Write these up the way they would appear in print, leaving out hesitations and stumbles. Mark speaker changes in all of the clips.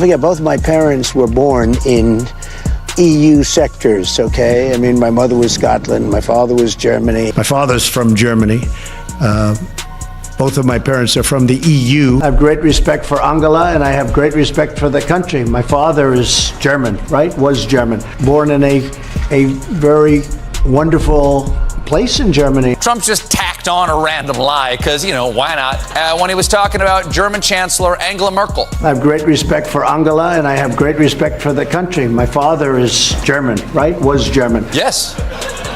Speaker 1: Yeah, both my parents were born in EU sectors, okay? I mean, my mother was Scotland, my father was Germany. My father's from Germany. Both of my parents are from the EU. I have great respect for Angela, and I have great respect for the country. My father is German, right? Was German. Born in a very wonderful place in Germany.
Speaker 2: Trump just tacked on a random lie because, why not? When he was talking about German Chancellor Angela Merkel.
Speaker 1: I have great respect for Angela, and I have great respect for the country. My father is German, right? Was German.
Speaker 2: Yes,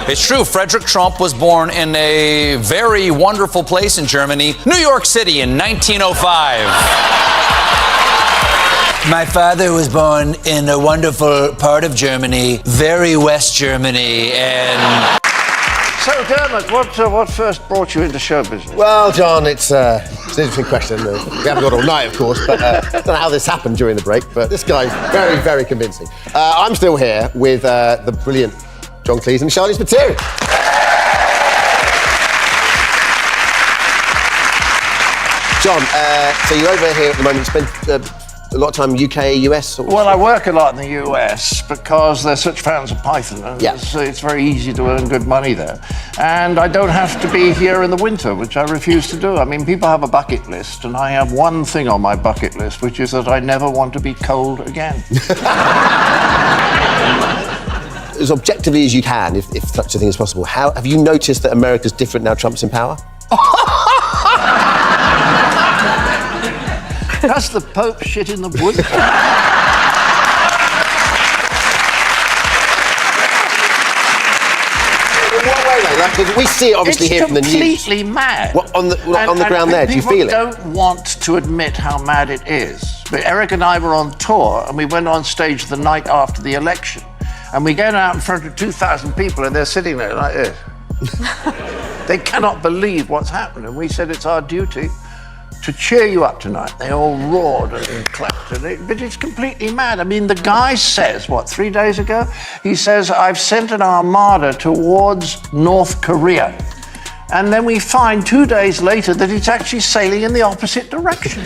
Speaker 2: it's true. Frederick Trump was born in a very wonderful place in Germany, New York City, in 1905.
Speaker 3: My father was born in a wonderful part of Germany, very West Germany, and...
Speaker 4: So, Dermot, what first brought you into show business?
Speaker 5: Well, John, it's an interesting question. We haven't got all night, of course, but I don't know how this happened during the break, but this guy's very, very convincing. I'm still here with the brilliant John Cleese and Charlize Theron. John, so you're over here at the moment. You spend a lot of time UK, US?
Speaker 4: Well, I work a lot in the US because they're such fans of Python, and
Speaker 5: yeah.
Speaker 4: It's very easy to earn good money there. And I don't have to be here in the winter, which I refuse to do. I mean, people have a bucket list, and I have one thing on my bucket list, which is that I never want to be cold again.
Speaker 5: As objectively as you can, if such a thing is possible, how have you noticed that America's different now Trump's in power?
Speaker 4: Does the Pope shit in the woods?
Speaker 5: In what way, though? Like, we see it obviously here from the news.
Speaker 4: It's completely mad.
Speaker 5: What, on the ground there, do you feel it?
Speaker 4: People don't want to admit how mad it is. But Eric and I were on tour, and we went on stage the night after the election. And we get out in front of 2,000 people, and they're sitting there like this. They cannot believe what's happened. And we said it's our duty to cheer you up tonight. They all roared and clapped, but it's completely mad. I mean, the guy says, 3 days ago? He says, I've sent an armada towards North Korea. And then we find 2 days later that it's actually sailing in the opposite direction.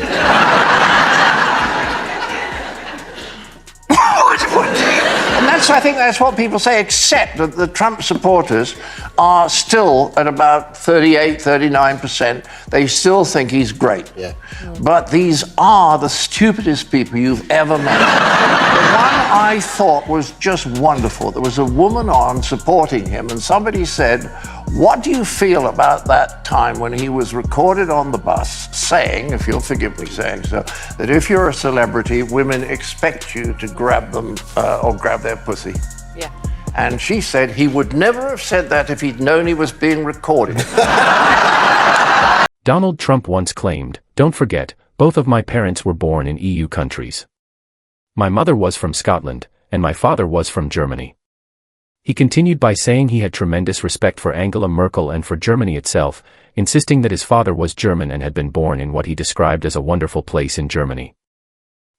Speaker 4: And I think that's what people say, except that the Trump supporters are still at about 38, 39%. They still think he's great.
Speaker 5: Yeah.
Speaker 4: But these are the stupidest people you've ever met. The one I thought was just wonderful. There was a woman on supporting him, and somebody said, what do you feel about that time when he was recorded on the bus saying, if you'll forgive me saying so, that if you're a celebrity, women expect you to grab them or grab their pussy?
Speaker 6: Yeah.
Speaker 4: And she said he would never have said that if he'd known he was being recorded.
Speaker 7: Donald Trump once claimed, "Don't forget, both of my parents were born in EU countries. My mother was from Scotland, and my father was from Germany." He continued by saying he had tremendous respect for Angela Merkel and for Germany itself, insisting that his father was German and had been born in what he described as a wonderful place in Germany.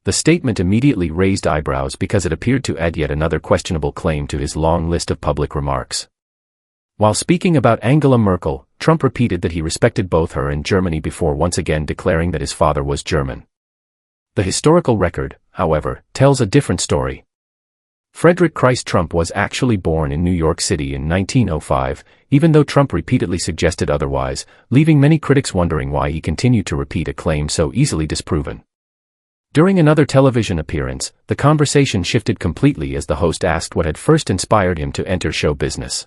Speaker 7: The statement immediately raised eyebrows because it appeared to add yet another questionable claim to his long list of public remarks. While speaking about Angela Merkel, Trump repeated that he respected both her and Germany before once again declaring that his father was German. The historical record, however, tells a different story. Frederick Christ Trump was actually born in New York City in 1905, even though Trump repeatedly suggested otherwise, leaving many critics wondering why he continued to repeat a claim so easily disproven. During another television appearance, the conversation shifted completely as the host asked what had first inspired him to enter show business.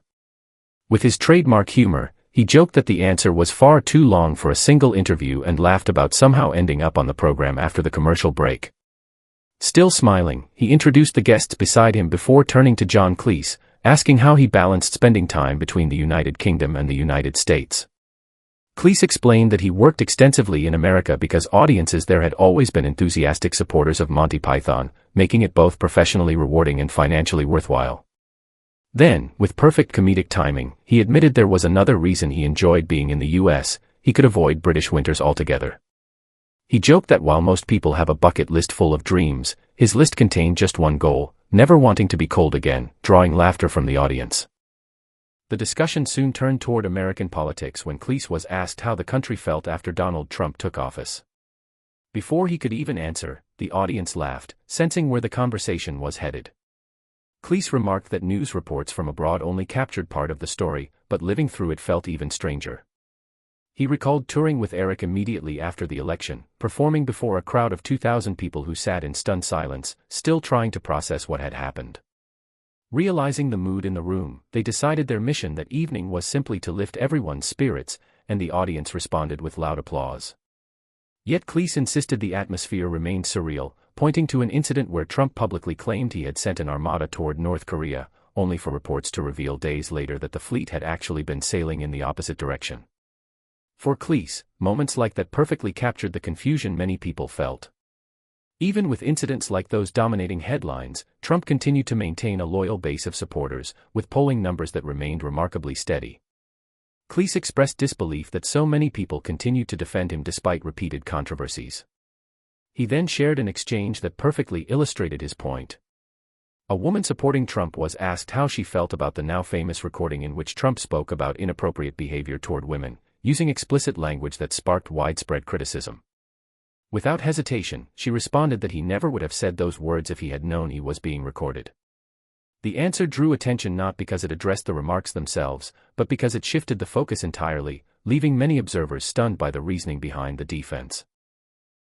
Speaker 7: With his trademark humor, he joked that the answer was far too long for a single interview and laughed about somehow ending up on the program after the commercial break. Still smiling, he introduced the guests beside him before turning to John Cleese, asking how he balanced spending time between the United Kingdom and the United States. Cleese explained that he worked extensively in America because audiences there had always been enthusiastic supporters of Monty Python, making it both professionally rewarding and financially worthwhile. Then, with perfect comedic timing, he admitted there was another reason he enjoyed being in the US: he could avoid British winters altogether. He joked that while most people have a bucket list full of dreams, his list contained just one goal: never wanting to be cold again, drawing laughter from the audience. The discussion soon turned toward American politics when Cleese was asked how the country felt after Donald Trump took office. Before he could even answer, the audience laughed, sensing where the conversation was headed. Cleese remarked that news reports from abroad only captured part of the story, but living through it felt even stranger. He recalled touring with Eric immediately after the election, performing before a crowd of 2,000 people who sat in stunned silence, still trying to process what had happened. Realizing the mood in the room, they decided their mission that evening was simply to lift everyone's spirits, and the audience responded with loud applause. Yet Cleese insisted the atmosphere remained surreal, pointing to an incident where Trump publicly claimed he had sent an armada toward North Korea, only for reports to reveal days later that the fleet had actually been sailing in the opposite direction. For Cleese, moments like that perfectly captured the confusion many people felt. Even with incidents like those dominating headlines, Trump continued to maintain a loyal base of supporters, with polling numbers that remained remarkably steady. Cleese expressed disbelief that so many people continued to defend him despite repeated controversies. He then shared an exchange that perfectly illustrated his point. A woman supporting Trump was asked how she felt about the now famous recording in which Trump spoke about inappropriate behavior toward women, using explicit language that sparked widespread criticism. Without hesitation, she responded that he never would have said those words if he had known he was being recorded. The answer drew attention not because it addressed the remarks themselves, but because it shifted the focus entirely, leaving many observers stunned by the reasoning behind the defense.